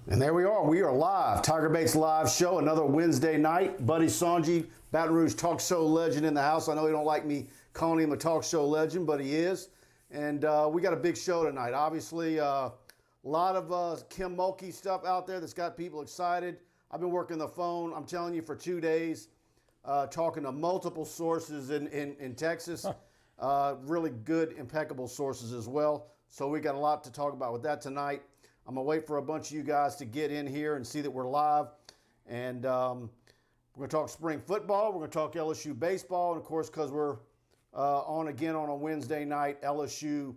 And there we are. We are live. TigerBait's live show, another Wednesday night. Buddy Songy, Baton Rouge talk show legend in the house. I know you don't like me calling him a talk show legend, but he is. And we got a big show tonight. Obviously, a lot of Kim Mulkey stuff out there that's got people excited. I've been working the phone, I'm telling you, for 2 days, talking to multiple sources in Texas. Really good, impeccable sources as well. So we got a lot to talk about with that tonight. I'm going to wait for a bunch of you guys to get in here and see that we're live. And we're going to talk spring football. We're going to talk LSU baseball. And, of course, because we're on again on a Wednesday night, LSU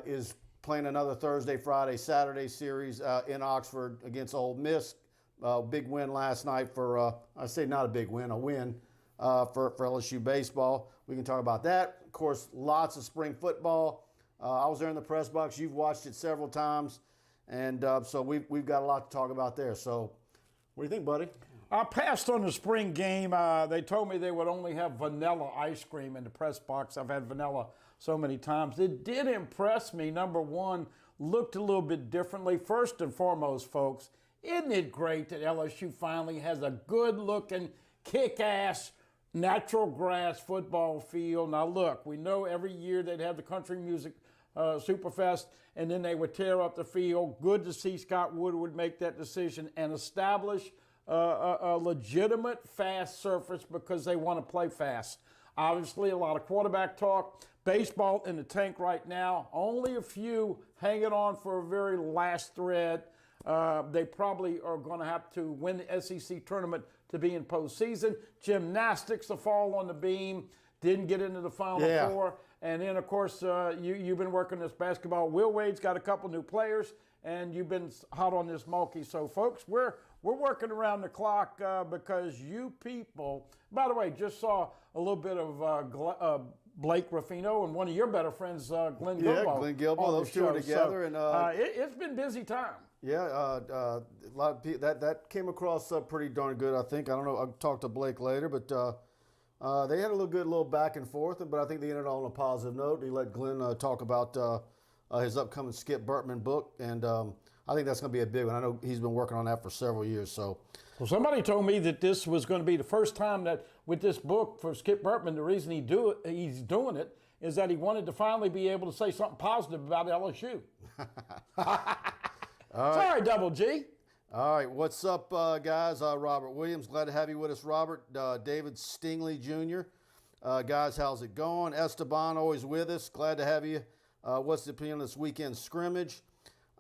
is playing another Thursday, Friday, Saturday series in Oxford against Ole Miss. Big win last night for, I say not a big win, a win for LSU baseball. We can talk about that. Of course, lots of spring football. I was there in the press box. You've watched it several times. And so we've got a lot to talk about there. So what do you think, buddy? I passed on the spring game. They told me they would only have vanilla ice cream in the press box. I've had vanilla so many times. It did impress me. Number one, looked a little bit differently. First and foremost, folks, isn't it great that LSU finally has a good-looking, kick-ass, natural grass football field? Now, look, we know every year they'd have the country music Superfest, and then they would tear up the field. Good to see Scott Woodward make that decision and establish a legitimate fast surface because they want to play fast. Obviously, a lot of quarterback talk. Baseball in the tank right now. Only a few hanging on for a very last thread. They probably are going to have to win the SEC tournament to be in postseason. Gymnastics, the fall on the beam. Didn't get into the Final Four. And then, of course, you've been working this basketball. Will Wade's got a couple new players, and you've been hot on this Mulkey. So, folks, we're working around the clock because you people, by the way, just saw a little bit of Blake Ruffino and one of your better friends, Glenn Gilbo. Yeah, Glenn Gilbo. Those two are together. So, and it's been busy time. Yeah, a lot of people, that came across pretty darn good, I think. I don't know. I'll talk to Blake later, but they had a good little back and forth, but I think they ended on a positive note. He let Glenn talk about his upcoming Skip Burtman book, and I think that's going to be a big one. I know he's been working on that for several years. So, well, somebody told me that this was going to be the first time that with this book for Skip Burtman, the reason he's doing it is that he wanted to finally be able to say something positive about LSU. Sorry, Double G. All right, what's up, guys? Robert Williams, glad to have you with us, Robert. David Stingley Jr. Guys, how's it going? Esteban, always with us. Glad to have you. What's the opinion of this weekend scrimmage?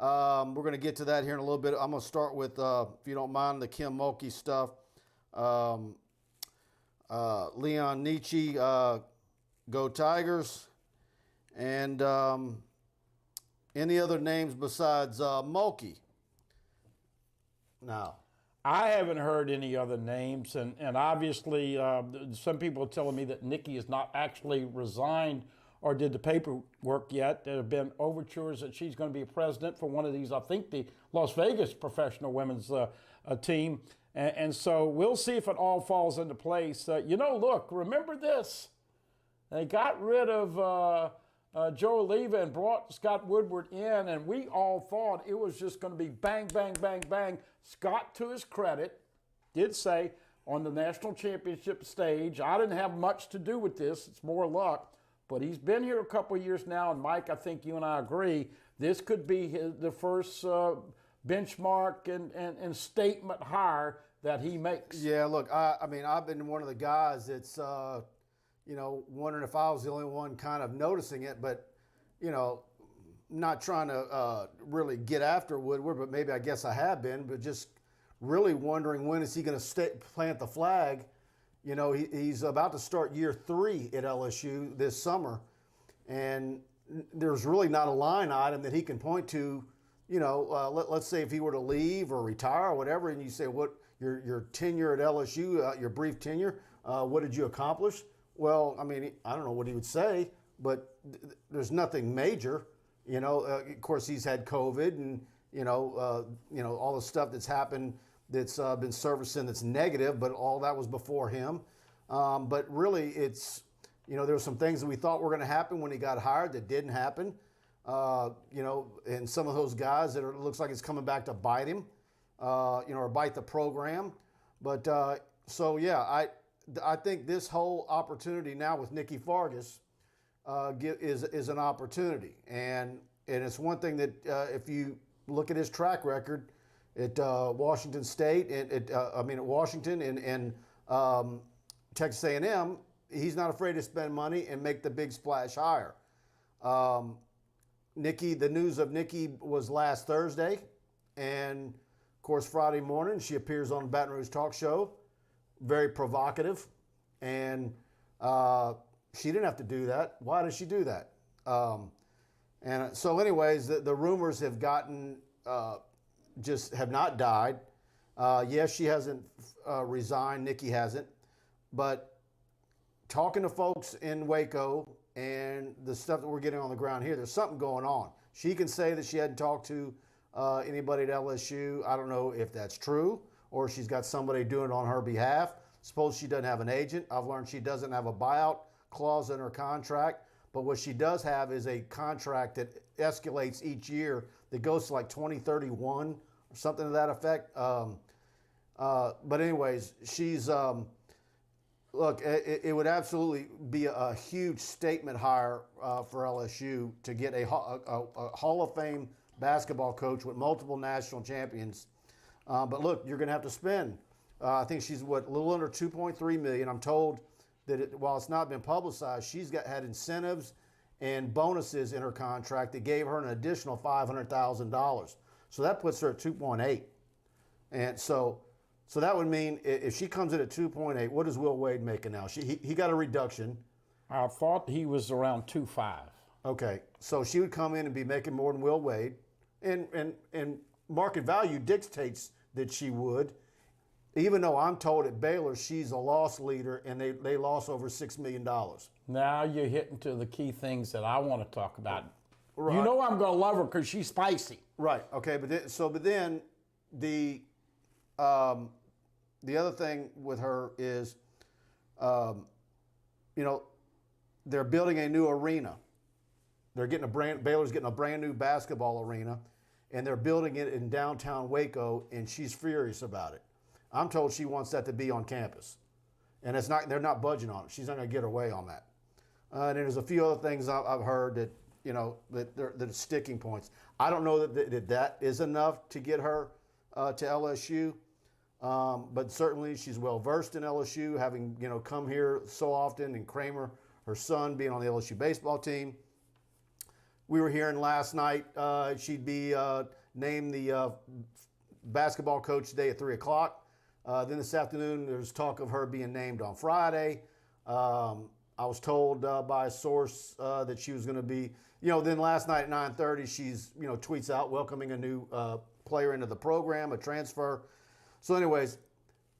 We're going to get to that here in a little bit. I'm going to start with, if you don't mind, the Kim Mulkey stuff. Leon Nietzsche, go Tigers. And any other names besides Mulkey? No. I haven't heard any other names, and obviously some people are telling me that Nikki has not actually resigned or did the paperwork yet. There have been overtures that she's going to be a president for one of these, I think the Las Vegas professional women's team, and so we'll see if it all falls into place. Look, remember this. They got rid of Joe Oliva and brought Scott Woodward in, and we all thought it was just going to be bang, bang, bang, bang. Scott, to his credit, did say on the national championship stage, I didn't have much to do with this. It's more luck. But he's been here a couple of years now, and Mike, I think you and I agree, this could be the first benchmark and statement hire that he makes. Yeah, look, I mean, I've been one of the guys that's wondering if I was the only one kind of noticing it, but, not trying to really get after Woodward, but maybe I guess I have been, but just really wondering when is he going to plant the flag. He's about to start year 3 at LSU this summer, and there's really not a line item that he can point to. Let's say if he were to leave or retire or whatever, and you say, what your tenure at LSU, your brief tenure, what did you accomplish? Well, I mean, I don't know what he would say, but there's nothing major. Of course, he's had COVID and, all the stuff that's happened that's been servicing that's negative, but all that was before him. But really, it's, there were some things that we thought were going to happen when he got hired that didn't happen. And some of those guys that looks like it's coming back to bite him, or bite the program. But I think this whole opportunity now with Nikki Fargas is an opportunity, and it's one thing that if you look at his track record at Washington State and at Washington and Texas A&M, he's not afraid to spend money and make the big splash hire. The news of Nikki was last Thursday, and of course Friday morning she appears on the Baton Rouge Talk Show, very provocative, and she didn't have to do that. Why did she do that? Anyways, the rumors have gotten just have not died. Yes, she hasn't resigned. Nikki hasn't, but talking to folks in Waco and the stuff that we're getting on the ground here, there's something going on. She can say that she hadn't talked to anybody at LSU. I don't know if that's true or she's got somebody doing it on her behalf. Suppose she doesn't have an agent. I've learned she doesn't have a buyout clause in her contract, but what she does have is a contract that escalates each year that goes to like 2031 or something to that effect. But anyways, she's look. It would absolutely be a huge statement hire for LSU to get a Hall of Fame basketball coach with multiple national champions. But look, you're going to have to spend. I think she's a little under $2.3 million. I'm told that while it's not been publicized, she's had incentives and bonuses in her contract that gave her an additional $500,000. So that puts her at 2.8. And so that would mean if she comes in at 2.8, what does Will Wade making now? He got a reduction. I thought he was around 2.5. Okay, so she would come in and be making more than Will Wade, and market value dictates that she would. Even though I'm told at Baylor she's a loss leader and they lost over $6 million. Now you're hitting to the key things that I want to talk about. Right. You know I'm going to love her because she's spicy. Right. Okay. But then the other thing with her is, they're building a new arena. Baylor's getting a brand new basketball arena, and they're building it in downtown Waco, and she's furious about it. I'm told she wants that to be on campus, and they're not budging on it. She's not going to get her way on that. And there's a few other things I've heard that that are sticking points. I don't know that is enough to get her to LSU, but certainly she's well versed in LSU, having come here so often, and Kramer, her son, being on the LSU baseball team. We were hearing last night she'd be named the basketball coach today at 3 o'clock. Then this afternoon, there's talk of her being named on Friday. I was told by a source that she was going to be, then last night at 9:30, she's, tweets out welcoming a new player into the program, a transfer. So anyways,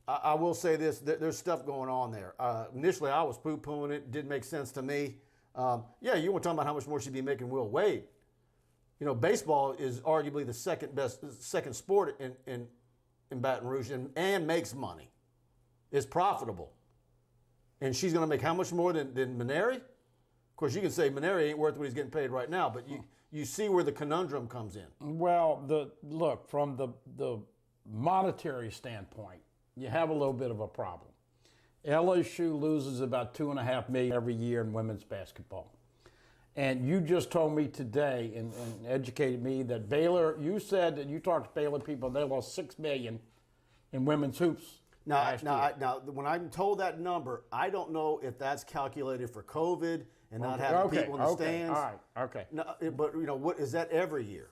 I will say this, there's stuff going on there. Initially, I was poo-pooing it. Didn't make sense to me. You want to talk about how much more she'd be making Will Wade. Baseball is arguably the second sport in Baton Rouge and makes money, is profitable. And she's going to make how much more than Maneri? Of course, you can say Maneri ain't worth what he's getting paid right now, but you see where the conundrum comes in. Well, look, from the monetary standpoint, you have a little bit of a problem. LSU loses about $2.5 million every year in women's basketball. And you just told me today and educated me that Baylor, you said that you talked to Baylor people, they lost $6 million in women's hoops. Now, when I'm told that number, I don't know if that's calculated for COVID and not having people in the stands. All right, okay. No, but what is that every year?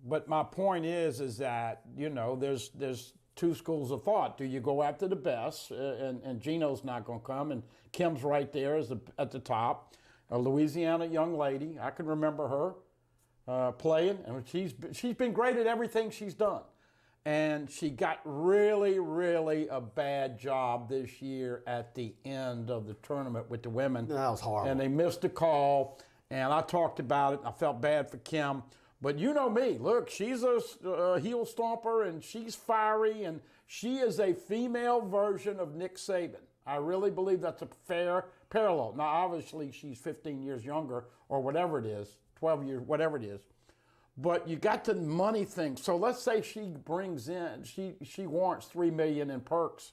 But my point is that there's two schools of thought. Do you go after the best, and Gino's not going to come, and Kim's right there at the top. A Louisiana young lady, I can remember her playing, and she's been great at everything she's done. And she got really, really a bad job this year at the end of the tournament with the women. That was horrible. And they missed a call, and I talked about it. I felt bad for Kim. But you know me. Look, she's a heel stomper, and she's fiery, and she is a female version of Nick Saban. I really believe that's a fair parallel. Now, obviously, she's 15 years younger or whatever it is. 12 years, whatever it is. But you got the money thing. So let's say she brings in, she warrants $3 million in perks.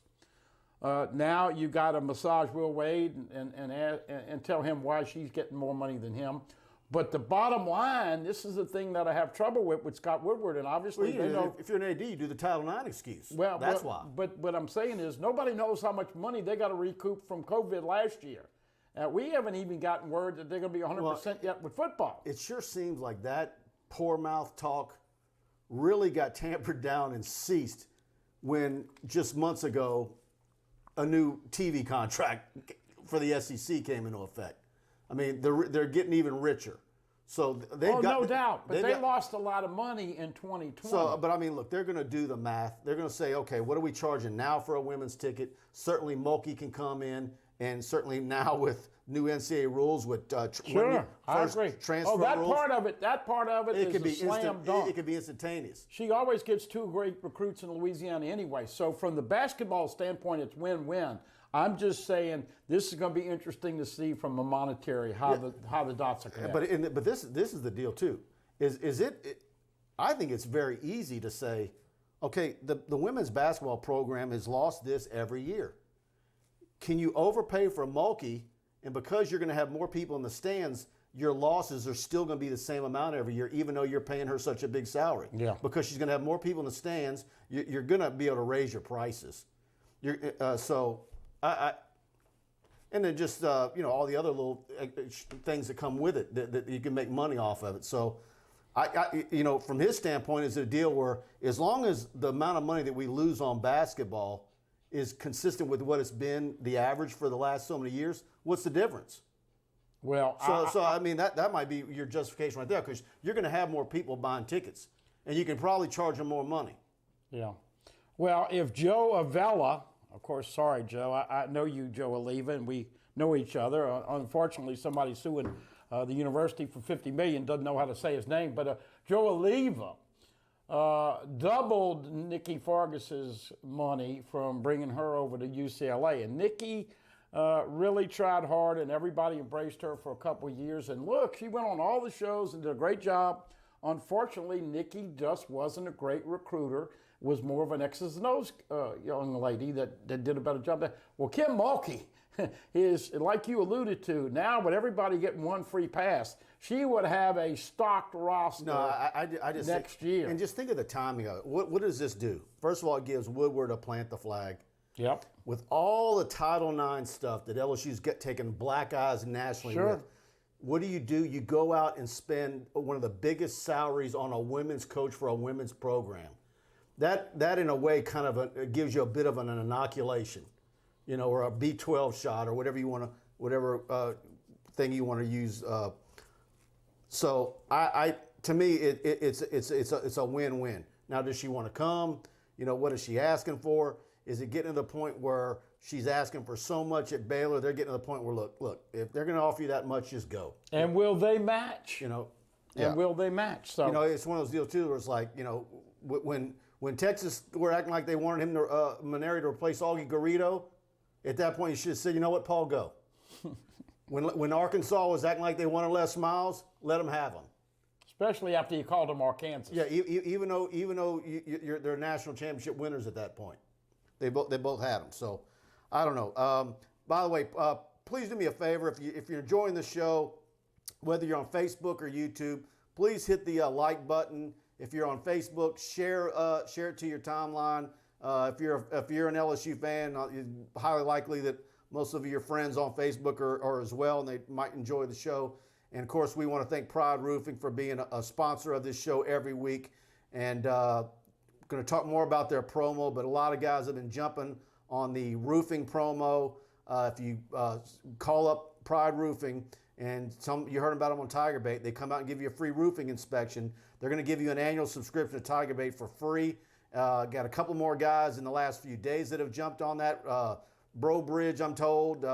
Now you got to massage Will Wade and tell him why she's getting more money than him. But the bottom line, this is the thing that I have trouble with Scott Woodward, and obviously they know. If you're an AD, you do the Title IX excuse. Well, that's why. But what I'm saying is nobody knows how much money they got to recoup from COVID last year. We haven't even gotten word that they're going to be 100% yet with football. It sure seems like that poor mouth talk really got tampered down and ceased when just months ago a new TV contract for the SEC came into effect. I mean, they're getting even richer. So they've got, no doubt. But they lost a lot of money in 2020. So, but I mean, look, they're going to do the math. They're going to say, okay, what are we charging now for a women's ticket? Certainly Mulkey can come in, and certainly now with new NCAA rules with sure, I agree. Transfer that rules. That part of it is a slam dunk. It could be instantaneous. She always gets 2 great recruits in Louisiana anyway. So from the basketball standpoint, it's win-win. I'm just saying this is going to be interesting to see from a monetary how the dots are connected. But this is the deal too. I think it's very easy to say, okay, the women's basketball program has lost this every year. Can you overpay for Mulkey, and because you're going to have more people in the stands, your losses are still going to be the same amount every year, even though you're paying her such a big salary? Yeah. Because she's going to have more people in the stands, you're going to be able to raise your prices. And then just all the other little things that come with it that you can make money off of it. So, from his standpoint, is a deal where as long as the amount of money that we lose on basketball is consistent with what it's been the average for the last so many years, what's the difference? Well, I mean that might be your justification right there, because you're going to have more people buying tickets, and you can probably charge them more money. Yeah. Well, if Joe Avella. Of course, sorry, Joe. I know you, Joe Oliva, and we know each other. Unfortunately, somebody suing the university for $50 million doesn't know how to say his name. But Joe Oliva doubled Nikki Fargas's money from bringing her over to UCLA. And Nikki really tried hard, and everybody embraced her for a couple of years. And look, she went on all the shows and did a great job. Unfortunately, Nikki just wasn't a great recruiter. Was more of an X's and O's young lady that did a better job there. Well, Kim Mulkey is, like you alluded to, now with everybody getting one free pass, she would have a stocked roster next year. And just think of the timing of it. What does this do? First of all, it gives Woodward a plant the flag. Yep. With all the Title IX stuff that LSU's taking black eyes nationally sure. with, what do? You go out and spend one of the biggest salaries on a women's coach for a women's program. That in a way kind of gives you a bit of an inoculation, or a B12 shot or whatever you want to, whatever thing you want to use. So to me it's a win-win. Now, does she want to come? What is she asking for? Is it getting to the point where she's asking for so much at Baylor? They're getting to the point where look, if they're going to offer you that much, just go. And will they match? Yeah. And will they match? So it's one of those deals too, where it's like when Texas were acting like they wanted him to Maneri to replace Augie Garrido, at that point you should have said, you know what, Paul, go. when Arkansas was acting like they wanted Les Miles, let them have him. Especially after you called them Arkansas. Yeah, even though they're national championship winners at that point, they both had them. So I don't know. By the way, please do me a favor, if you're enjoying the show, whether you're on Facebook or YouTube, please hit the like button. If you're on Facebook, share it to your timeline. If you're an LSU fan, it's highly likely that most of your friends on Facebook are as well, and they might enjoy the show. And of course, we want to thank Pride Roofing for being a sponsor of this show every week. And going to talk more about their promo, but a lot of guys have been jumping on the roofing promo. If you call up Pride Roofing, and you heard about them on TigerBait, they come out and give you a free roofing inspection. They're going to give you an annual subscription to TigerBait for free. Got a couple more guys in the last few days that have jumped on that. Bro Bridge, I'm told.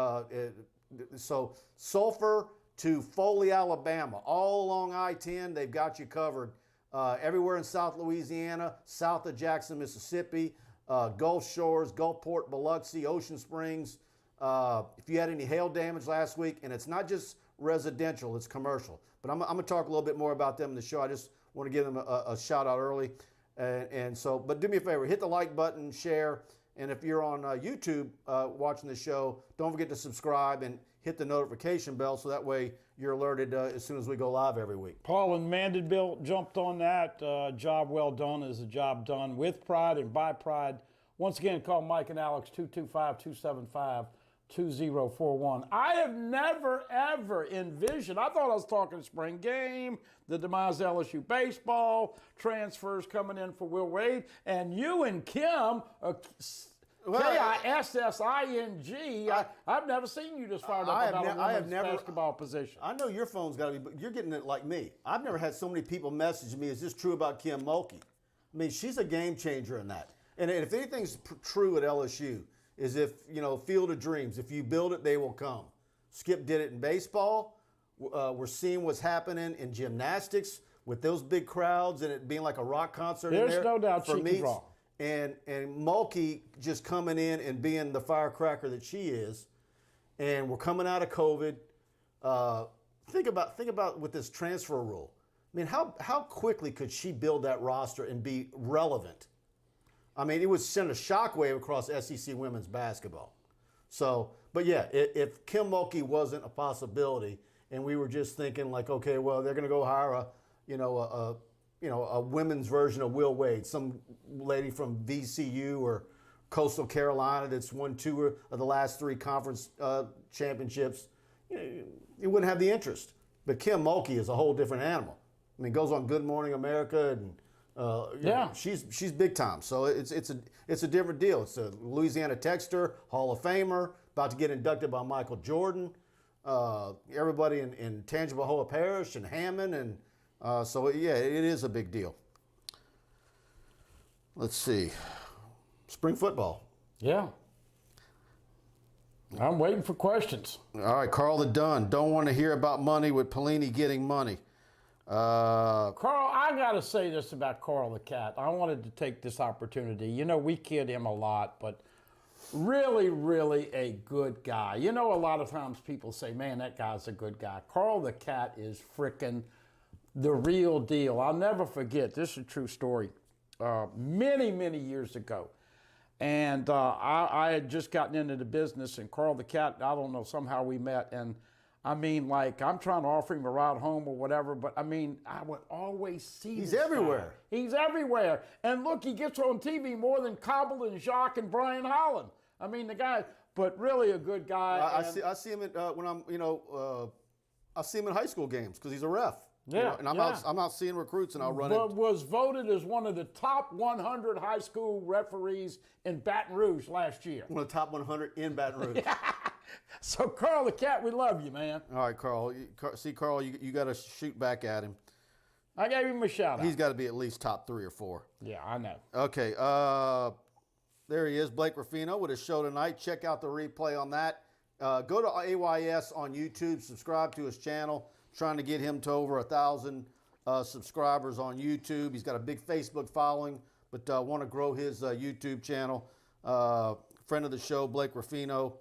So Sulphur to Foley, Alabama, all along I-10, they've got you covered. Everywhere in South Louisiana, south of Jackson, Mississippi, Gulf Shores, Gulfport, Biloxi, Ocean Springs. If you had any hail damage last week, and it's not just residential, it's commercial. But I'm going to talk a little bit more about them in the show. I just want to give them a shout out early. And so, but do me a favor, hit the like button, share. And if you're on YouTube watching the show, don't forget to subscribe and hit the notification bell so that way you're alerted as soon as we go live every week. Paul and Mandeville jumped on that. Job well done is a job done with pride and by pride. Once again, call Mike and Alex 225-275-2041. I have never, ever envisioned, I thought I was talking spring game, the demise of LSU baseball, transfers coming in for Will Wade, and you and Kim, K-I-S-S-I-N-G, I've never seen you this fired up about a women's basketball position. I know your phone's got to be, but you're getting it like me. I've never had so many people message me, is this true about Kim Mulkey? I mean, she's a game changer in that. And if anything's true at LSU, is if, Field of Dreams, if you build it, they will come. Skip did it in baseball. We're seeing what's happening in gymnastics with those big crowds and it being like a rock concert. There's in there no doubt for she can draw. And Mulkey just coming in and being the firecracker that she is. And we're coming out of COVID. Think about with this transfer rule. I mean, how quickly could she build that roster and be relevant? I mean, it would send a shockwave across SEC women's basketball. So, but yeah, if Kim Mulkey wasn't a possibility, and we were just thinking like, okay, well, they're going to go hire a women's version of Will Wade, some lady from VCU or Coastal Carolina that's won 2 of the last 3 conference championships, it wouldn't have the interest. But Kim Mulkey is a whole different animal. I mean, goes on Good Morning America and. She's big time. So it's a different deal. It's a Louisiana Texter, Hall of Famer, about to get inducted by Michael Jordan. Everybody in Tangipahoa Parish and Hammond, and so yeah, it is a big deal. Let's see, spring football. Yeah, I'm waiting for questions. All right, Carl the Dunn. Don't want to hear about money with Pelini getting money. Carl, I got to say this about Carl the Cat. I wanted to take this opportunity. We kid him a lot, but really, really a good guy. A lot of times people say, man, that guy's a good guy. Carl the Cat is frickin' the real deal. I'll never forget, this is a true story, many, many years ago. And I had just gotten into the business, and Carl the Cat, I don't know, somehow we met, and I mean, like, I'm trying to offer him a ride home or whatever, but I mean, I would always see He's everywhere. Guy. He's everywhere. And look, he gets on TV more than Cobble and Jacques and Brian Holland. I mean, the guy, but really a good guy. I see him at, when I'm, I see him in high school games because he's a ref. Yeah. And I'm out seeing recruits and I'll run it. But was voted as one of the top 100 high school referees in Baton Rouge last year. One of the top 100 in Baton Rouge. So, Carl the Cat, we love you, man. All right, Carl. See, Carl, you got to shoot back at him. I gave him a shout out. He's got to be at least top 3 or 4. Yeah, I know. Okay. There he is, Blake Ruffino with his show tonight. Check out the replay on that. Go to AYS on YouTube. Subscribe to his channel. Trying to get him to over 1,000 subscribers on YouTube. He's got a big Facebook following, but want to grow his YouTube channel. Friend of the show, Blake Ruffino.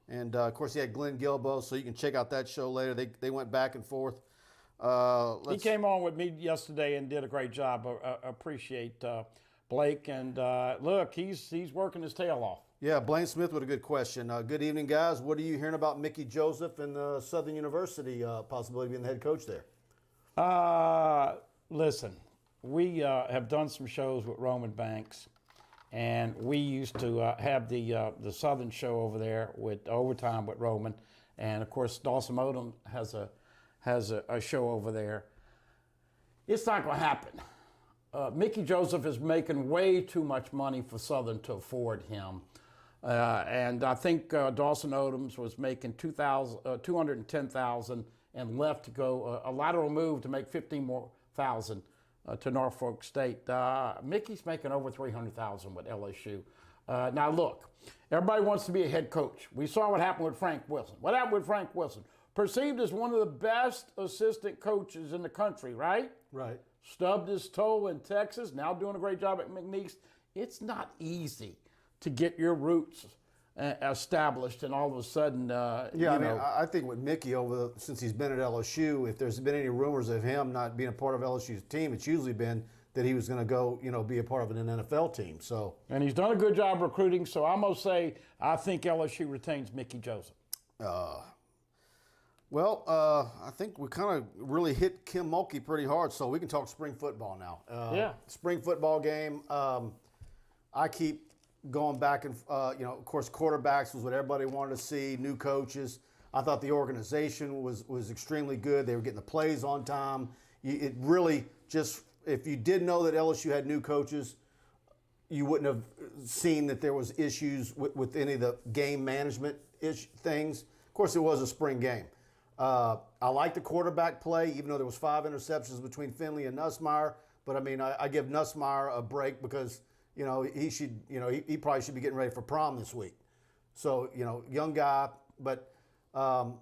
And, of course, he had Glenn Gilbo, so you can check out that show later. They went back and forth. He came on with me yesterday and did a great job. Appreciate Blake. And, look, he's working his tail off. Yeah, Blaine Smith with a good question. Good evening, guys. What are you hearing about Mickey Joseph and Southern University possibility of being the head coach there? Listen, we have done some shows with Roman Banks. And we used to have the Southern show over there with Overtime with Roman, and of course Dawson Odom has a show over there. It's not going to happen. Mickey Joseph is making way too much money for Southern to afford him, and I think Dawson Odoms was making $210,000 and left to go a lateral move to make $15,000 more to Norfolk State. Mickey's making over $300,000 with LSU. Now look, everybody wants to be a head coach. We saw what happened with Frank Wilson. What happened with Frank Wilson? Perceived as one of the best assistant coaches in the country, right? Right. Stubbed his toe in Texas, now doing a great job at McNeese. It's not easy to get your roots established, and all of a sudden, I think with Mickey since he's been at LSU, if there's been any rumors of him not being a part of LSU's team, it's usually been that he was going to go, be a part of an NFL team. So, and he's done a good job recruiting. So I'm gonna say I think LSU retains Mickey Joseph. I think we kind of really hit Kim Mulkey pretty hard, so we can talk spring football now. Spring football game. I keep going back and, of course, quarterbacks was what everybody wanted to see, new coaches. I thought the organization was extremely good. They were getting the plays on time. It really just, if you did know that LSU had new coaches, you wouldn't have seen that there was issues with any of the game management things. Of course, it was a spring game. I like the quarterback play, even though there was 5 interceptions between Finley and Nussmeier. But, I give Nussmeier a break because, he probably should be getting ready for prom this week. So, young guy. But I'm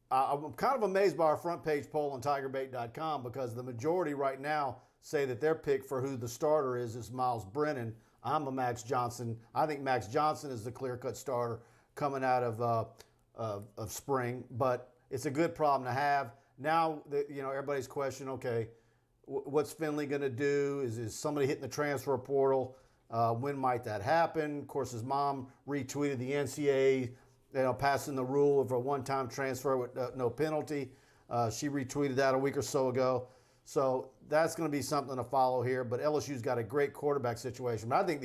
kind of amazed by our front page poll on TigerBait.com because the majority right now say that their pick for who the starter is Miles Brennan. I'm a Max Johnson. I think Max Johnson is the clear-cut starter coming out of spring. But it's a good problem to have. Now, everybody's questioning, okay, what's Finley going to do? Is somebody hitting the transfer portal? When might that happen? Of course, his mom retweeted the NCAA, passing the rule of a one-time transfer with no penalty. She retweeted that a week or so ago. So that's going to be something to follow here. But LSU's got a great quarterback situation. But I think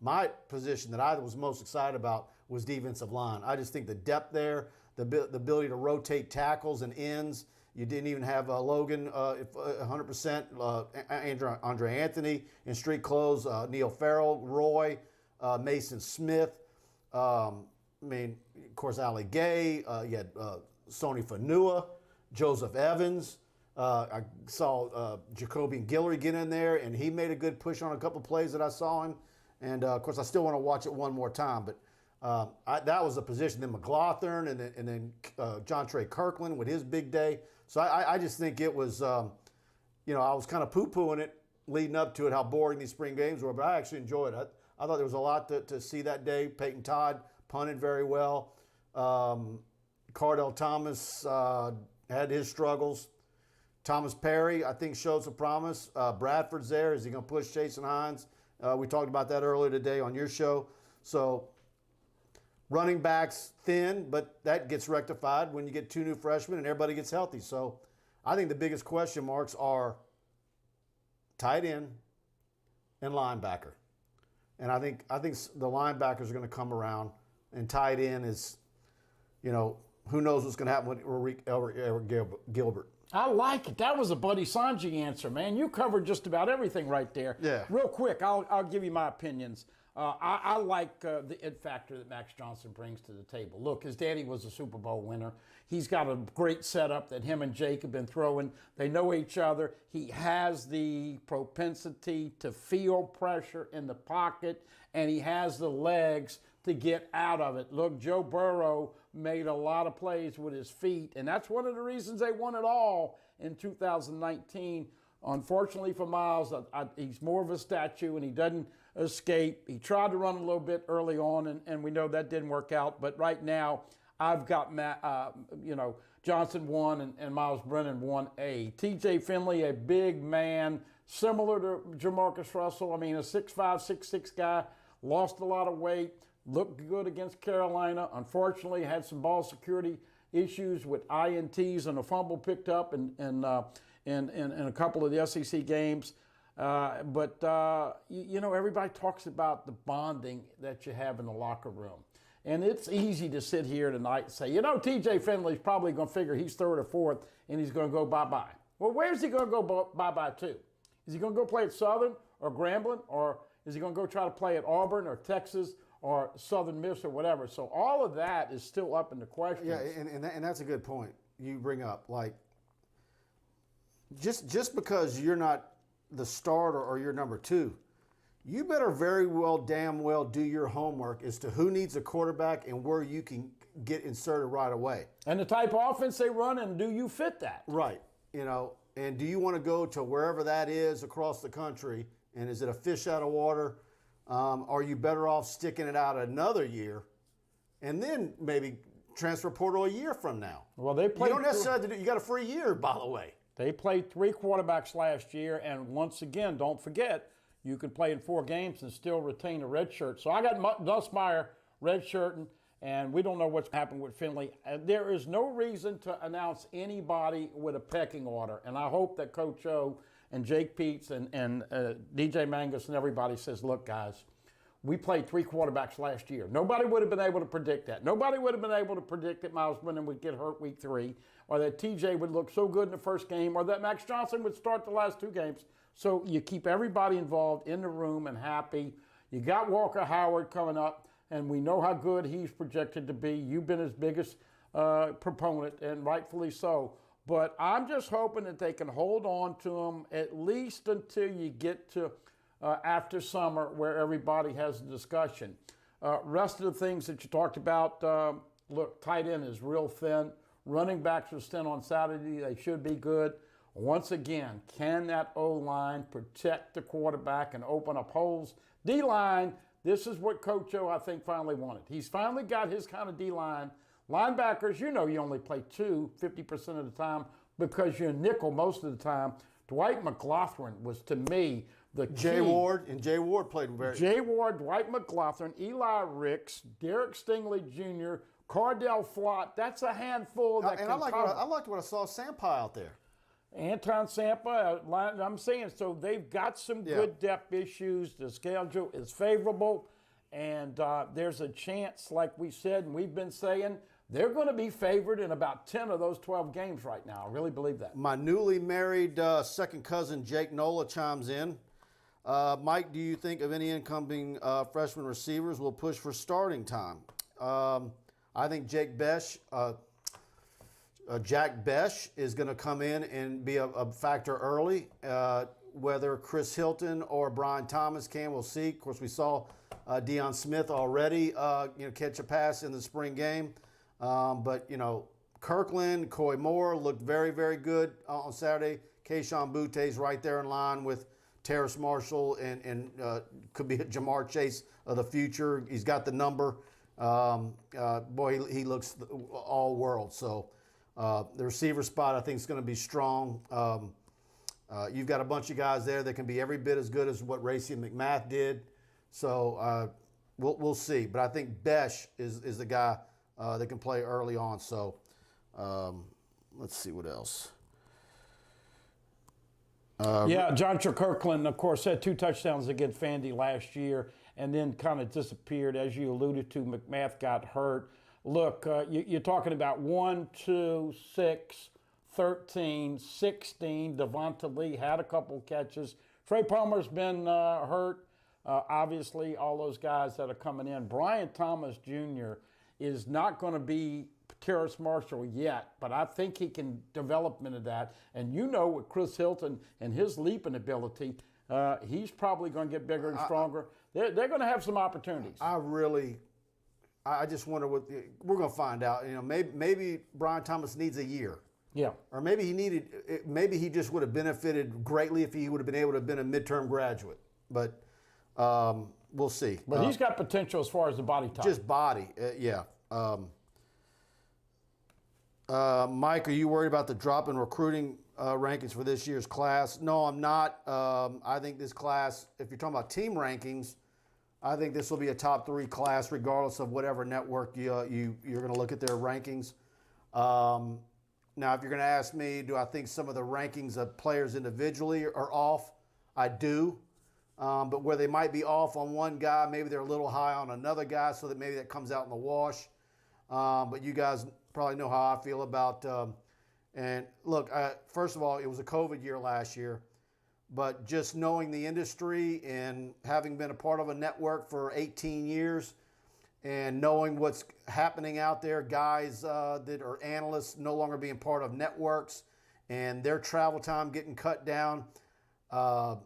my position that I was most excited about was defensive line. I just think the depth there, the ability to rotate tackles and ends. You didn't even have Logan 100%, Andre Anthony in street clothes, Neil Farrell, Roy, Mason Smith. Of course, Ali Gay. You had Sony Fanua, Joseph Evans. I saw Jacobian Guillory get in there, and he made a good push on a couple of plays that I saw him. And, of course, I still want to watch it one more time. But that was a position. Then McLaughlin and then John Trey Kirkland with his big day. So I just think it was, I was kind of poo-pooing it leading up to it, how boring these spring games were, but I actually enjoyed it. I thought there was a lot to see that day. Peyton Todd punted very well. Cardell Thomas had his struggles. Thomas Perry, I think, showed some promise. Bradford's there. Is he going to push Jason Hines? We talked about that earlier today on your show. So running backs thin, but that gets rectified when you get 2 new freshmen and everybody gets healthy. So I think the biggest question marks are tight end and linebacker. And I think the linebackers are going to come around, and tight end is, who knows what's going to happen with Eric Gilbert. I like it. That was a Buddy Songy answer, man. You covered just about everything right there. Yeah. Real quick, I'll give you my opinions. I like the it factor that Max Johnson brings to the table. Look, his daddy was a Super Bowl winner. He's got a great setup that him and Jake have been throwing. They know each other. He has the propensity to feel pressure in the pocket, and he has the legs to get out of it. Look, Joe Burrow made a lot of plays with his feet, and that's one of the reasons they won it all in 2019. Unfortunately for Miles, he's more of a statue, and he doesn't escape. He tried to run a little bit early on, and we know that didn't work out. But right now, I've got Johnson 1 and Miles Brennan 1A. TJ Finley, a big man, similar to Jamarcus Russell. A 6'5", 6'6" guy, lost a lot of weight, looked good against Carolina. Unfortunately, had some ball security issues with INTs and a fumble picked up in a couple of the SEC games. But everybody talks about the bonding that you have in the locker room. And it's easy to sit here tonight and say, TJ Finley's probably going to figure he's third or fourth and he's going to go bye-bye. Well, where's he going to go bye-bye to? Is he going to go play at Southern or Grambling, or is he going to go try to play at Auburn or Texas or Southern Miss or whatever? So all of that is still up in the question. Yeah, and that's a good point you bring up. Like, just because you're not the starter or you're number 2, you better damn well do your homework as to who needs a quarterback and where you can get inserted right away. And the type of offense they run, and do you fit that? Right. And do you want to go to wherever that is across the country, and is it a fish out of water, Are you better off sticking it out another year and then maybe transfer portal a year from now? Well, they played. You don't necessarily have to do, you got a free year, by the way. They played 3 quarterbacks last year, and once again, don't forget, you can play in 4 games and still retain a red shirt. So I got Nussmeier red shirting, and we don't know what's happened with Finley. There is no reason to announce anybody with a pecking order, and I hope that Coach O and Jake Peets and DJ Mangus and everybody says, look, guys, we played 3 quarterbacks last year. Nobody would have been able to predict that. Nobody would have been able to predict that Miles Brennan would get hurt week 3, or that TJ would look so good in the first game, or that Max Johnson would start the last 2 games. So you keep everybody involved in the room and happy. You got Walker Howard coming up, and we know how good he's projected to be. You've been his biggest proponent, and rightfully so. But I'm just hoping that they can hold on to him at least until you get to after summer, where everybody has a discussion. Rest of the things that you talked about, look, tight end is real thin. Running backs are thin on Saturday. They should be good. Once again, can that O-line protect the quarterback and open up holes? D-line, this is what Coach O, I think, finally wanted. He's finally got his kind of D-line. Linebackers, you know you only play 2 50% of the time because you're nickel most of the time. Dwight McLaughlin was, to me, the key. Jay Ward played very. Jay Ward, Dwight McLaughlin, Eli Ricks, Derek Stingley Jr., Cardell Flott. That's a handful that can cover. I liked what I saw Sampa out there. Anton Sampa, I'm saying, so they've got some good depth issues. The schedule is favorable, and there's a chance, like we said and we've been saying, they're going to be favored in about 10 of those 12 games right now. I really believe that. My newly married second cousin, Jake Nola, chimes in. Mike, do you think of any incoming freshman receivers will push for starting time? I think Jack Besh is going to come in and be a factor early. Whether Chris Hilton or Brian Thomas can, we'll see. Of course, we saw Deion Smith already catch a pass in the spring game. But, Kirkland, Coy Moore looked very, very good on Saturday. Keyshawn Butte's right there in line with Terrace Marshall and could be a Jamar Chase of the future. He's got the number. Boy, he looks all world. So the receiver spot, I think, is going to be strong. You've got a bunch of guys there that can be every bit as good as what Racy and McMath did. So we'll see. But I think Besh is the guy that can play early on. So let's see what else. Jontre Kirkland, of course, had 2 touchdowns against Vandy last year and then kind of disappeared. As you alluded to, McMath got hurt. Look, you're talking about 1, 2, 6, 13, 16. Devonta Lee had a couple catches. Trey Palmer's been hurt. Obviously, all those guys that are coming in. Brian Thomas Jr. is not going to be Terrace Marshall yet, but I think he can develop into that. And with Chris Hilton and his leaping ability, he's probably going to get bigger and stronger. They're going to have some opportunities. I just wonder what we're going to find out. Maybe Brian Thomas needs a year. Yeah. Or maybe he just would have benefited greatly if he would have been able to have been a midterm graduate. But we'll see. But he's got potential as far as the body type. Just body, yeah. Mike, are you worried about the drop in recruiting rankings for this year's class? No, I'm not. I think this class, if you're talking about team rankings, I think this will be a top 3 class regardless of whatever network you're going to look at their rankings. Now, if you're going to ask me, do I think some of the rankings of players individually are off? I do. But where they might be off on one guy, maybe they're a little high on another guy, so that maybe that comes out in the wash. But you guys probably know how I feel about and look, first of all, it was a COVID year last year, but just knowing the industry and having been a part of a network for 18 years and knowing what's happening out there, guys that are analysts no longer being part of networks and their travel time getting cut down, I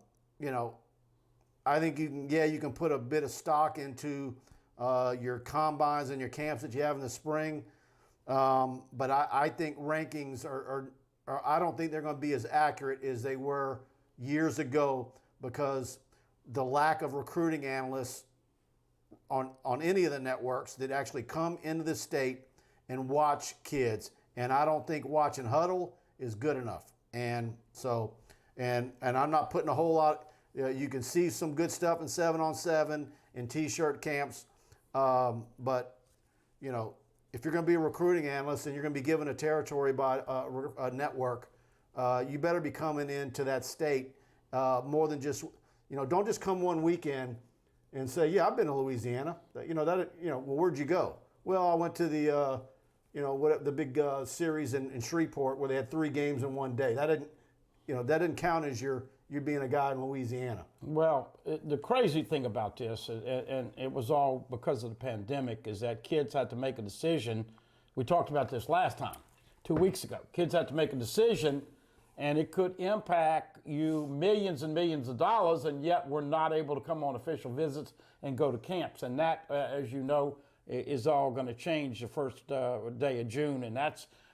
think you can put a bit of stock into your combines and your camps that you have in the spring. But I think rankings are I don't think they're going to be as accurate as they were years ago because the lack of recruiting analysts on any of the networks that actually come into the state and watch kids. And I don't think watching Huddle is good enough. And so, and I'm not putting a whole lot. You can see some good stuff in 7-on-7 in T-shirt camps, but you know, if you're going to be a recruiting analyst and you're going to be given a territory by a network, you better be coming into that state more than just, you know, don't just come one weekend and say, yeah, I've been to Louisiana. Well, where'd you go? Well, I went to the, the big series in Shreveport where they had 3 games in one day. That didn't count as you being a guy in Louisiana. Well, the crazy thing about this, and it was all because of the pandemic, is that kids had to make a decision. We talked about this last time, 2 weeks ago. Kids had to make a decision, and it could impact you millions and millions of dollars, and yet we're not able to come on official visits and go to camps. And that, as you know, is all going to change the first day of June,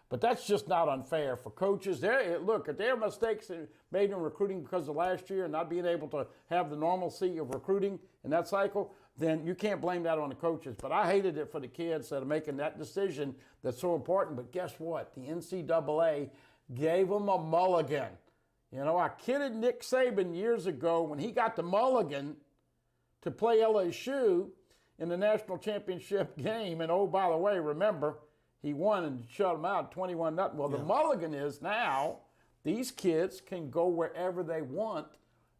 but that's just not unfair for coaches. Look, if there are mistakes made in recruiting because of last year and not being able to have the normalcy of recruiting in that cycle, then you can't blame that on the coaches. But I hated it for the kids that are making that decision that's so important. But guess what? The NCAA gave them a mulligan. You know, I kidded Nick Saban years ago when he got the mulligan to play LSU in the national championship game. And oh, by the way, remember, he won and shut them out 21-0. Well, the mulligan is now these kids can go wherever they want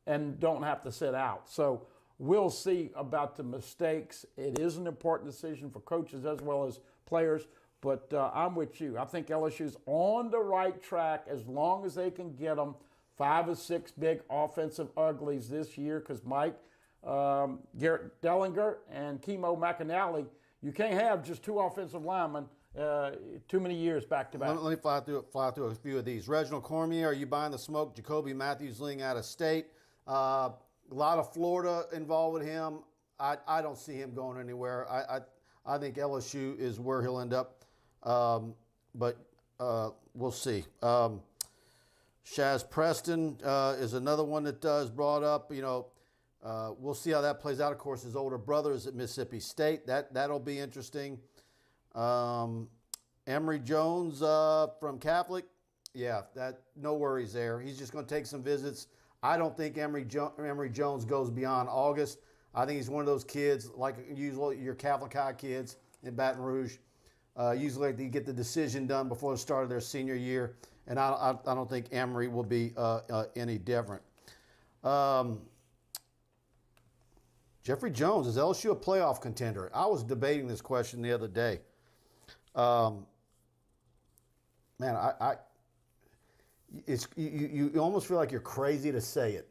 and don't have to sit out. So we'll see about the mistakes. It is an important decision for coaches as well as players, but I'm with you. I think LSU's on the right track as long as they can get them 5 or 6 big offensive uglies this year, because Mike, Garrett Dellinger and Kimo McAnally, you can't have just 2 offensive linemen too many years back to back. Let me fly through a few of these. Reginald Cormier, are you buying the smoke? Jacoby Matthews-Ling out of state. A lot of Florida involved with him. I don't see him going anywhere. I think LSU is where he'll end up, but we'll see. Shaz Preston is another one that is brought up. We'll see how that plays out. Of course, his older brother is at Mississippi State. That'll be interesting. Emory Jones from Catholic, no worries there. He's just going to take some visits. I don't think Emory Jones goes beyond August. I think he's one of those kids, like usually your Catholic high kids in Baton Rouge, usually they get the decision done before the start of their senior year, and I don't think Emory will be any different. Jeffrey Jones, is LSU a playoff contender? I was debating this question the other day. You almost feel like you're crazy to say it,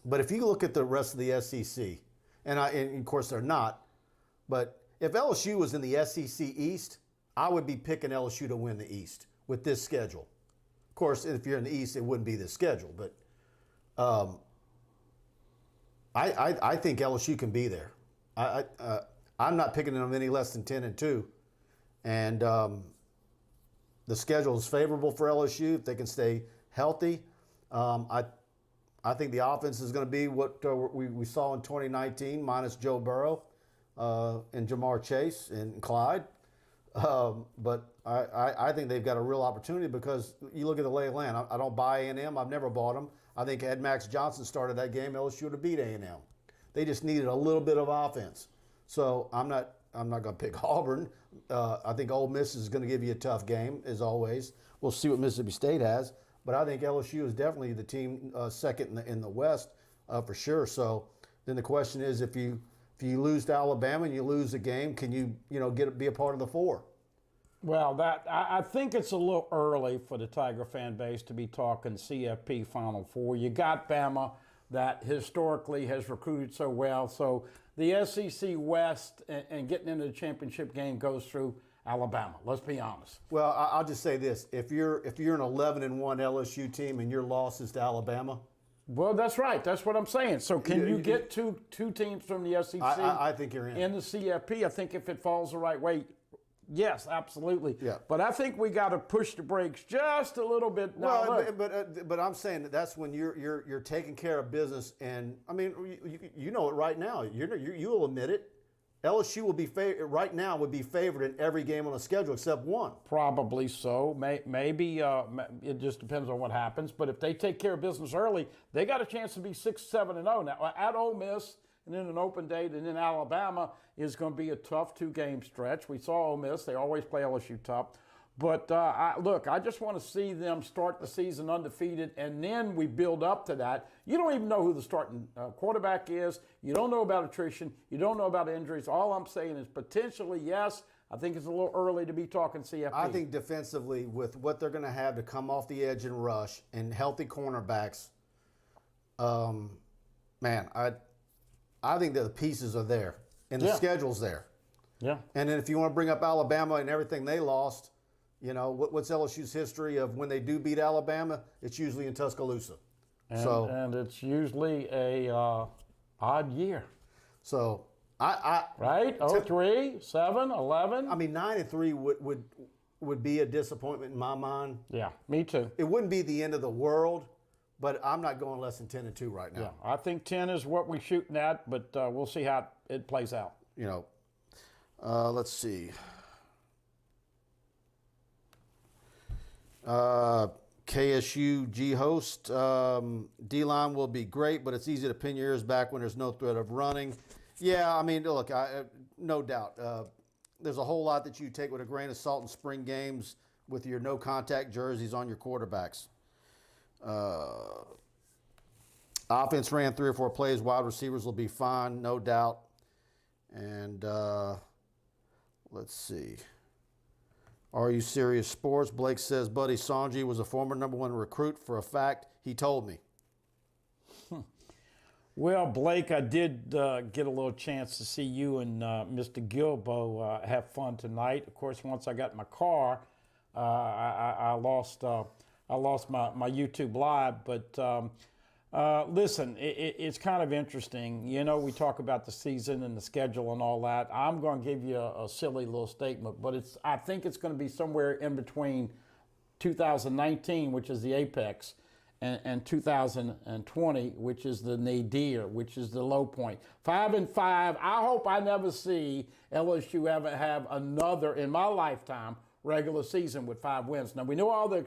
but if you look at the rest of the SEC, and of course they're not, but if LSU was in the SEC East, I would be picking LSU to win the East with this schedule. Of course, if you're in the East, it wouldn't be this schedule, but I think LSU can be there. I'm not picking them any less than 10-2. And the schedule is favorable for LSU if they can stay healthy. I think the offense is going to be what we saw in 2019, minus Joe Burrow and Jamar Chase and Clyde. But I think they've got a real opportunity because you look at the lay of land. I don't buy A&M. I've never bought them. I think had Max Johnson started that game, LSU would have beat A&M. They just needed a little bit of offense. So I'm not going to pick Auburn. I think Ole Miss is going to give you a tough game, as always. We'll see what Mississippi State has. But I think LSU is definitely the team second in the West for sure. So then the question is, if you lose to Alabama and you lose the game, can you be a part of the 4? Well, I think it's a little early for the Tiger fan base to be talking CFP Final Four. You got Bama that historically has recruited so well. So the SEC West and getting into the championship game goes through Alabama. Let's be honest. Well, I'll just say this: if you're an 11-1 LSU team and your loss is to Alabama. Well, that's right. That's what I'm saying. So can you get two teams from the SEC? I think you're in the CFP. I think if it falls the right way, Yes, absolutely. Yeah. But I think we got to push the brakes just a little bit. Now, Well, look, but I'm saying that's when you're taking care of business, and I mean you know it right now. You'll admit it. LSU will be right now would be favored in every game on the schedule except one. probably so. Maybe it just depends on what happens. But if they take care of business early, they got a chance to be 6-7-0 now. At Ole Miss, and then an open date, and then Alabama is going to be a tough 2-game stretch. We saw Ole Miss; they always play LSU tough. But I just want to see them start the season undefeated, and then we build up to that. You don't even know who the starting quarterback is. You don't know about attrition. You don't know about injuries. All I'm saying is potentially, yes, I think it's a little early to be talking CFP. I think defensively, with what they're going to have to come off the edge and rush and healthy cornerbacks, man, I think that the pieces are there and the schedule's there. Yeah. And then if you want to bring up Alabama and everything they lost, you know, what's LSU's history of when they do beat Alabama? It's usually in Tuscaloosa. And it's usually a odd year. So Right? 03, 7, 11. I mean, 9-3 would be a disappointment in my mind. Yeah, me too. It wouldn't be the end of the world, but I'm not going less than 10-2 right now. Yeah, I think 10 is what we're shooting at, but we'll see how it plays out. You know, let's see. KSU G host, D-line will be great, but it's easy to pin your ears back when there's no threat of running. Yeah, I mean, look, no doubt. There's a whole lot that you take with a grain of salt in spring games with your no-contact jerseys on your quarterbacks. Offense ran 3 or 4 plays. Wide receivers will be fine, no doubt. And let's see. Are You Serious Sports? Blake says Buddy Songy was a former #1 recruit. For a fact, he told me. Well, Blake, I did get a little chance to see you and Mr. Gilbo have fun tonight. Of course, once I got in my car, I lost my YouTube Live. But listen, it's kind of interesting. You know, we talk about the season and the schedule and all that. I'm going to give you a silly little statement, but I think it's going to be somewhere in between 2019, which is the apex, and 2020, which is the nadir, which is the low point. 5-5. I hope I never see LSU ever have another, in my lifetime, regular season with 5 wins. Now, we know all the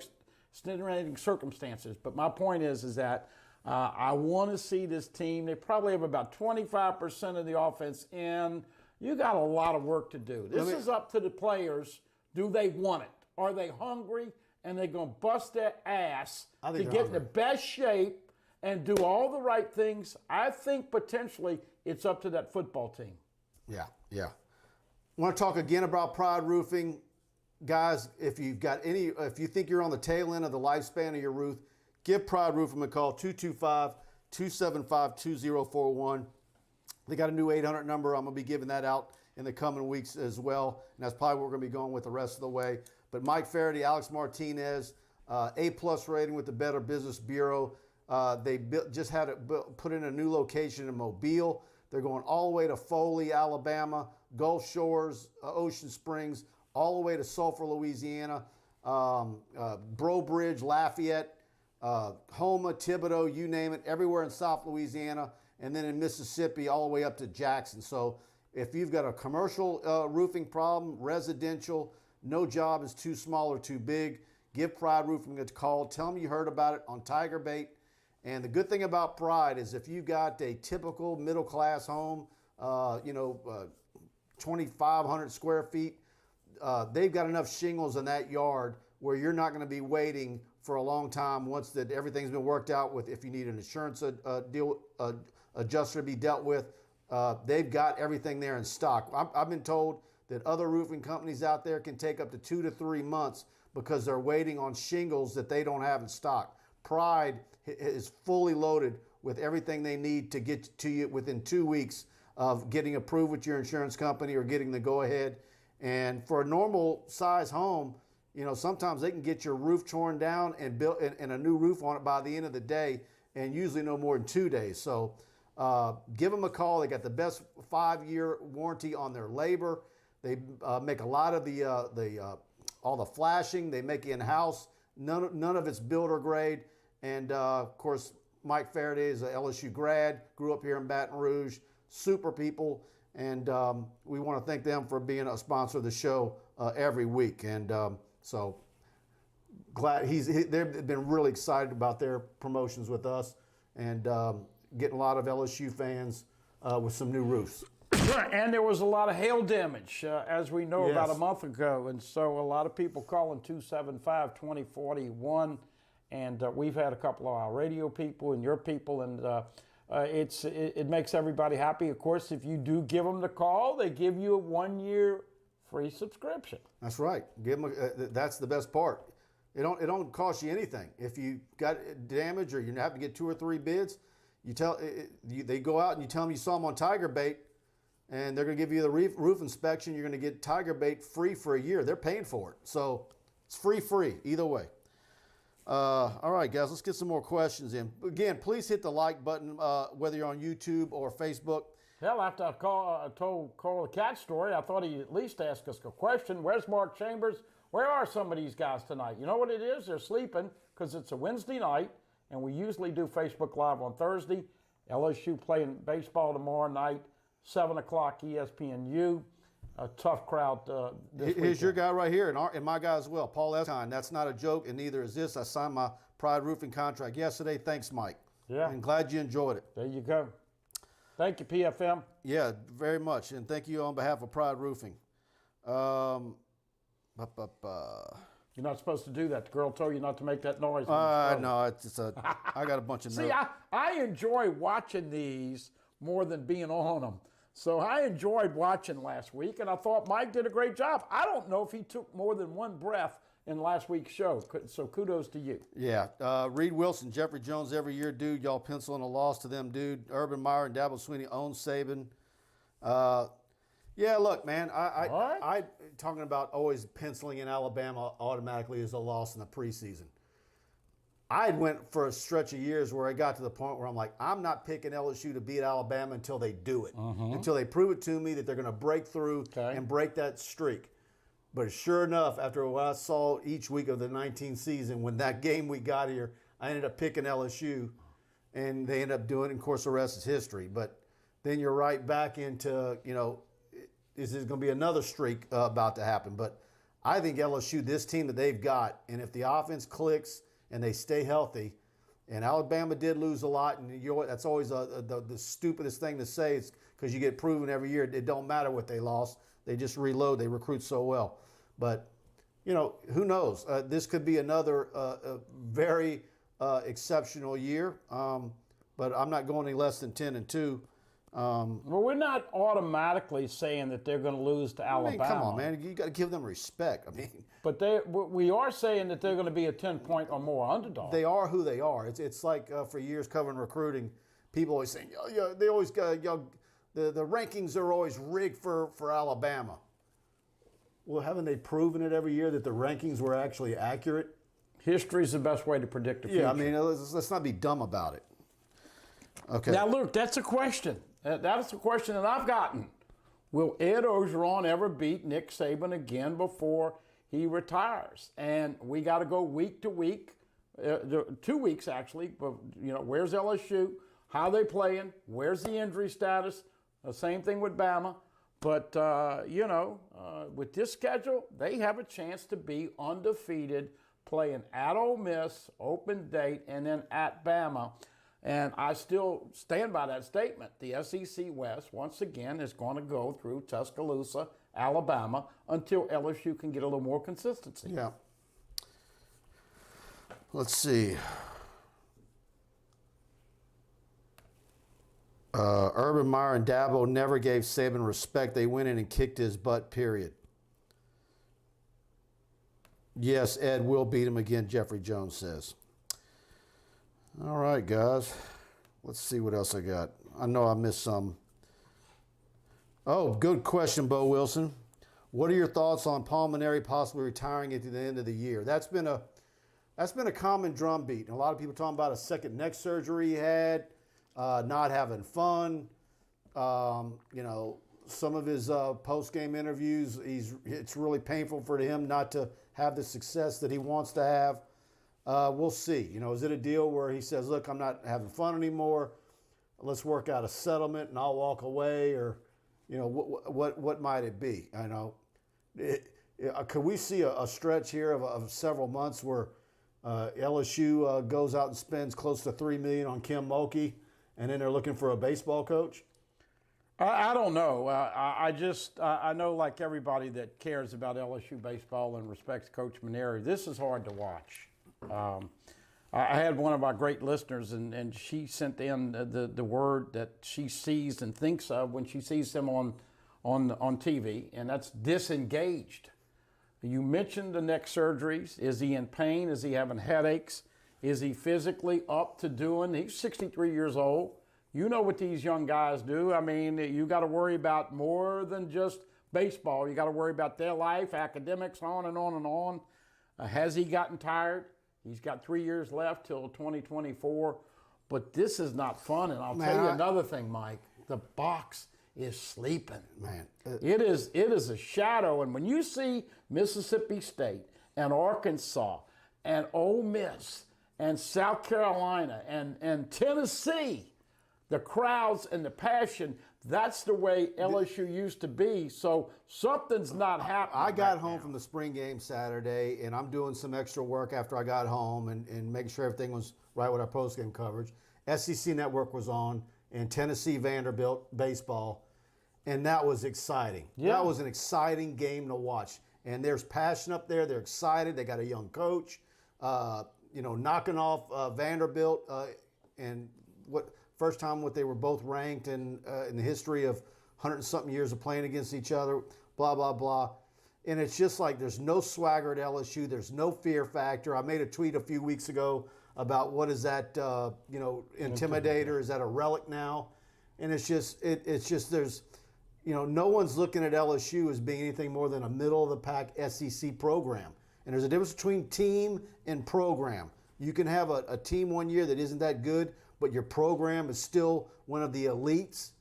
extenuating circumstances, but my point is that I want to see this team. They probably have about 25% of the offense in. You got a lot of work to do. This is up to the players. Do they want it? Are they hungry? And they're going to bust their ass to get in the best shape and do all the right things. I think potentially it's up to that football team. Yeah. I want to talk again about Pride Roofing. Guys, if you think you're on the tail end of the lifespan of your roof, give Pride Roofing a call, 225-275-2041. They got a new 800 number. I'm going to be giving that out in the coming weeks as well. And that's probably what we're going to be going with the rest of the way. But Mike Faraday, Alex Martinez, A+ rating with the Better Business Bureau. They just had it put in a new location in Mobile. They're going all the way to Foley, Alabama, Gulf Shores, Ocean Springs, all the way to Sulphur, Louisiana, Breaux Bridge, Lafayette, Houma, Thibodaux, you name it, everywhere in South Louisiana, and then in Mississippi all the way up to Jackson. So if you've got a commercial roofing problem, residential, no job is too small or too big, give Pride Roofing a call. Tell them you heard about it on TigerBait. And the good thing about Pride is if you've got a typical middle-class home, 2,500 square feet, they've got enough shingles in that yard where you're not going to be waiting for a long time once that everything's been worked out with. If you need an insurance adjuster to be dealt with, they've got everything there in stock. I've been told that other roofing companies out there can take up to 2 to 3 months because they're waiting on shingles that they don't have in stock. Pride is fully loaded with everything they need to get to you within 2 weeks of getting approved with your insurance company or getting the go-ahead. And for a normal size home, sometimes they can get your roof torn down and built and a new roof on it by the end of the day, and usually no more than 2 days. So give them a call. They got the best 5-year warranty on their labor. They make a lot of all the flashing. They make it in-house. None of it's builder grade. And of course, Mike Faraday is an LSU grad, grew up here in Baton Rouge. Super people, and we want to thank them for being a sponsor of the show every week. And so glad they've been really excited about their promotions with us, and getting a lot of LSU fans with some new roofs. And there was a lot of hail damage, as we know, Yes. about a month ago. And so a lot of people calling 275-2041. And we've had a couple of our radio people and your people, and it makes everybody happy. Of course, if you do give them the call, they give you a 1-year free subscription. That's right. Give them. That's the best part. It don't cost you anything. If you got damage or you have to get 2 or 3 bids, they go out and you tell them you saw them on TigerBait, and they're going to give you the roof inspection. You're going to get TigerBait free for a year. They're paying for it, so it's free either way. All right, guys, let's get some more questions in. Again, please hit the like button, whether you're on YouTube or Facebook. Hell, after I told Carl the cat story, I thought he'd at least ask us a question. Where's Mark Chambers? Where are some of these guys tonight? You know what it is? They're sleeping because it's a Wednesday night, and we usually do Facebook Live on Thursday. LSU playing baseball tomorrow night, 7 o'clock ESPNU. A tough crowd this weekend. Here's your guy right here, and my guy as well, Paul Escon. That's not a joke, and neither is this. I signed my Pride Roofing contract yesterday. Thanks, Mike. Yeah. And glad you enjoyed it. There you go. Thank you, PFM. Yeah, very much, and thank you on behalf of Pride Roofing. You're not supposed to do that. The girl told you not to make that noise. No, I got a bunch of See, notes. I enjoy watching these more than being on them. So I enjoyed watching last week, and I thought Mike did a great job. I don't know if he took more than one breath in last week's show, so kudos to you. Yeah, Reed Wilson, Jeffrey Jones every year, dude. Y'all penciling a loss to them, dude. Urban Meyer and Dabo Swinney own Saban. Yeah, look, man, I talking about always penciling in Alabama automatically as a loss in the preseason. I went for a stretch of years where I got to the point where I'm like, I'm not picking LSU to beat Alabama until they do it, until they prove it to me that they're going to break through and break that streak. But sure enough, after what I saw each week of the 19th season, when that game we got here, I ended up picking LSU, and they ended up doing it. Of course, the rest is history. But then you're right back into, is this going to be another streak about to happen? But I think LSU, this team that they've got, and if the offense clicks and they stay healthy, and Alabama did lose a lot, and that's always the stupidest thing to say, is because you get proven every year it don't matter what they lost. They just reload. They recruit so well. But, who knows? This could be another very exceptional year, but I'm not going any less than 10-2. Well, we're not automatically saying that they're going to lose to Alabama. Come on, man. You got to give them respect. But we are saying that they're going to be a 10-point or more underdog. They are who they are. It's like for years covering recruiting, people always saying, they always got, the rankings are always rigged for Alabama. Well, haven't they proven it every year that the rankings were actually accurate? History's the best way to predict the future. Yeah, let's not be dumb about it. Okay. Now, Luke, that's a question. That's a question that I've gotten. Will Ed Orgeron ever beat Nick Saban again before he retires? And we got to go week to week, 2 weeks actually. But where's LSU? How they playing? Where's the injury status? The same thing with Bama. But with this schedule, they have a chance to be undefeated, playing at Ole Miss, open date, and then at Bama. And I still stand by that statement. The SEC West, once again, is going to go through Tuscaloosa, Alabama, until LSU can get a little more consistency. Yeah. Let's see. Urban Meyer and Dabo never gave Saban respect. They went in and kicked his butt, period. Yes, Ed will beat him again, Jeffrey Jones says. All right, guys. Let's see what else I got. I know I missed some. Oh, good question, Bo Wilson. What are your thoughts on Palmineri possibly retiring at the end of the year? That's been a common drumbeat. And a lot of people talking about a second neck surgery he had, not having fun. some of his post-game interviews, it's really painful for him not to have the success that he wants to have. We'll see. Is it a deal where he says, look, I'm not having fun anymore. Let's work out a settlement and I'll walk away, or, what might it be? I know. Could we see a stretch here of several months where LSU goes out and spends close to $3 million on Kim Mulkey, and then they're looking for a baseball coach? I don't know. I know, like everybody that cares about LSU baseball and respects Coach Mainieri, this is hard to watch. I had one of our great listeners, and she sent in the word that she sees and thinks of when she sees him on TV, and that's disengaged. You mentioned the neck surgeries. Is he in pain? Is he having headaches? Is he physically up to doing? He's 63 years old. You know what these young guys do. I mean, you got to worry about more than just baseball. You got to worry about their life, academics, on and on and on. Has he gotten tired? He's got 3 years left till 2024. But this is not fun. And I'll tell you another thing, Mike. The box is sleeping. Man. It is a shadow. And when you see Mississippi State and Arkansas and Ole Miss and South Carolina and Tennessee, the crowds and the passion, that's the way LSU used to be. So something's not happening. I got home from the spring game Saturday, and I'm doing some extra work after I got home and making sure everything was right with our postgame coverage. SEC Network was on, and Tennessee Vanderbilt baseball, and that was exciting. Yeah. That was an exciting game to watch. And there's passion up there. They're excited. They got a young coach, knocking off Vanderbilt, and first time they were both ranked in the history of 100-something years of playing against each other, blah, blah, blah. And it's just like there's no swagger at LSU. There's no fear factor. I made a tweet a few weeks ago about what is that, intimidator? Is that a relic now? And it's just there's, no one's looking at LSU as being anything more than a middle-of-the-pack SEC program. And there's a difference between team and program. You can have a team one year that isn't that good, but your program is still one of the elites.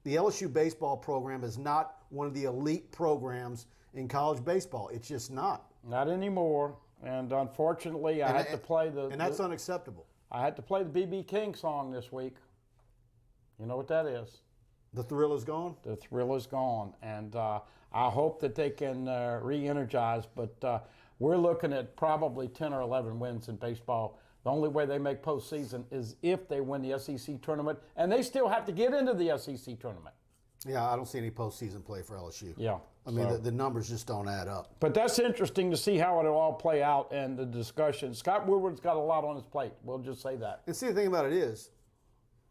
The LSU baseball program is not one of the elite programs in college baseball. It's just not. Not anymore. And unfortunately, I had to play and that's unacceptable. I had to play the B.B. King song this week. You know what that is? The thrill is gone? The thrill is gone. And I hope that they can re-energize. But we're looking at probably 10 or 11 wins in baseball. The only way they make postseason is if they win the SEC tournament, and they still have to get into the SEC tournament. Yeah, I don't see any postseason play for LSU. Yeah. I mean, the numbers just don't add up. But that's interesting to see how it'll all play out and the discussion. Scott Woodward's got a lot on his plate. We'll just say that. And see, the thing about it is,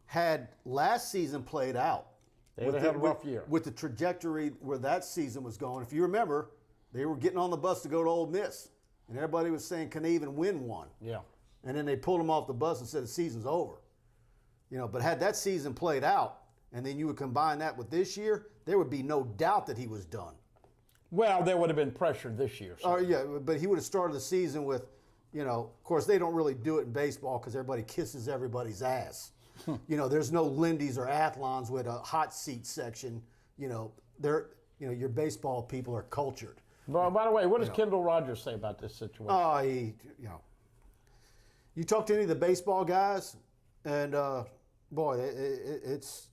had last season played out, they would have had a rough year. With the trajectory where that season was going, if you remember, they were getting on the bus to go to Ole Miss, and everybody was saying, can they even win one? Yeah. And then they pulled him off the bus and said the season's over. But had that season played out, and then you would combine that with this year, there would be no doubt that he was done. Well, there would have been pressure this year. So. Yeah, but he would have started the season with, of course, they don't really do it in baseball because everybody kisses everybody's ass. There's no Lindy's or Athlons with a hot seat section. Your baseball people are cultured. Well, by the way, what does Kendall Rogers say about this situation? Oh, you talk to any of the baseball guys, and boy, it's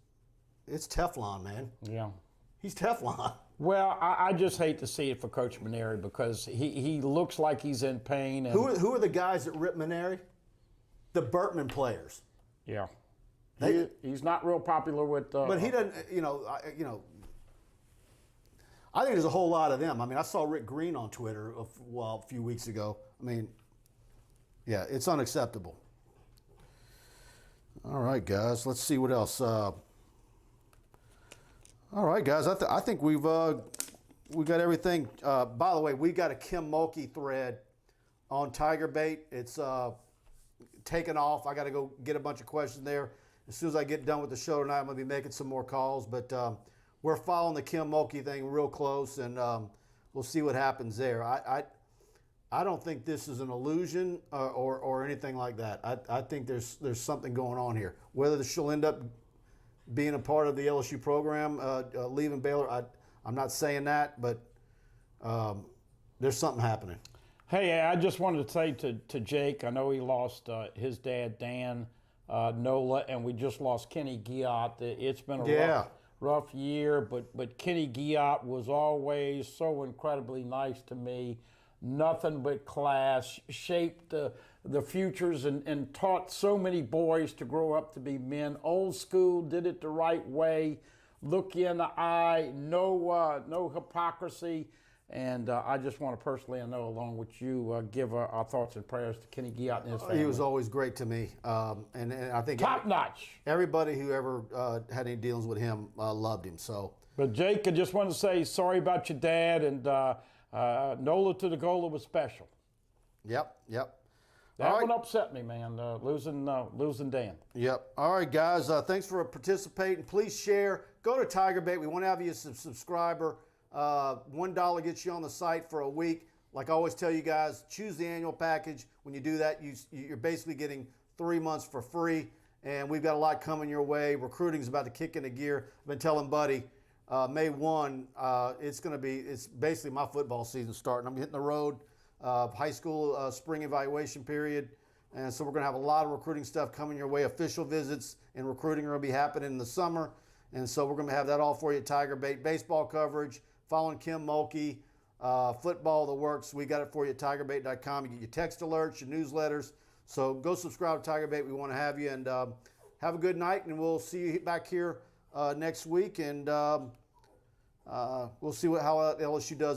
Teflon, man. Yeah. He's Teflon. Well, I just hate to see it for Coach Mainieri because he looks like he's in pain. And who are the guys that rip Mainieri? The Bertman players. Yeah. He's not real popular with. But he doesn't. I think there's a whole lot of them. I mean, I saw Rick Green on Twitter a few weeks ago. I mean, yeah, it's unacceptable. All right, guys. Let's see what else. All right, guys. I think we got everything. By the way, we got a Kim Mulkey thread on TigerBait. It's taken off. I got to go get a bunch of questions there. As soon as I get done with the show tonight, I'm going to be making some more calls. But we're following the Kim Mulkey thing real close, and we'll see what happens there. I don't think this is an illusion or anything like that. I think there's something going on here. Whether she'll end up being a part of the LSU program, leaving Baylor. I'm not saying that, but there's something happening. Hey, I just wanted to say to Jake, I know he lost his dad, Dan Nola, and we just lost Kenny Giott. It's been a rough year, but Kenny Giott was always so incredibly nice to me. Nothing but class, shaped the futures and taught so many boys to grow up to be men. Old school, did it the right way, look you in the eye, no hypocrisy. And I just want to personally, I know along with you, give our thoughts and prayers to Kenny Giott and his family. He was always great to me. And I think top notch. Everybody who ever had any dealings with him loved him. So, but Jake, I just want to say sorry about your dad, and Nola to the Gola was special. Yep. That one upset me, man, losing Dan. Yep. All right, guys, thanks for participating. Please share. Go to TigerBait. We want to have you as a subscriber. $1 gets you on the site for a week. Like I always tell you guys, choose the annual package. When you do that, you're basically getting 3 months for free. And we've got a lot coming your way. Recruiting is about to kick into gear. I've been telling Buddy, May 1, it's basically my football season starting. I'm hitting the road, high school spring evaluation period. And so we're going to have a lot of recruiting stuff coming your way. Official visits and recruiting are going to be happening in the summer. And so we're going to have that all for you at TigerBait. Baseball coverage, following Kim Mulkey, football, the works. We got it for you at TigerBait.com. You get your text alerts, your newsletters. So go subscribe to TigerBait. We want to have you. And have a good night. And we'll see you back here next week. And we'll see how LSU does.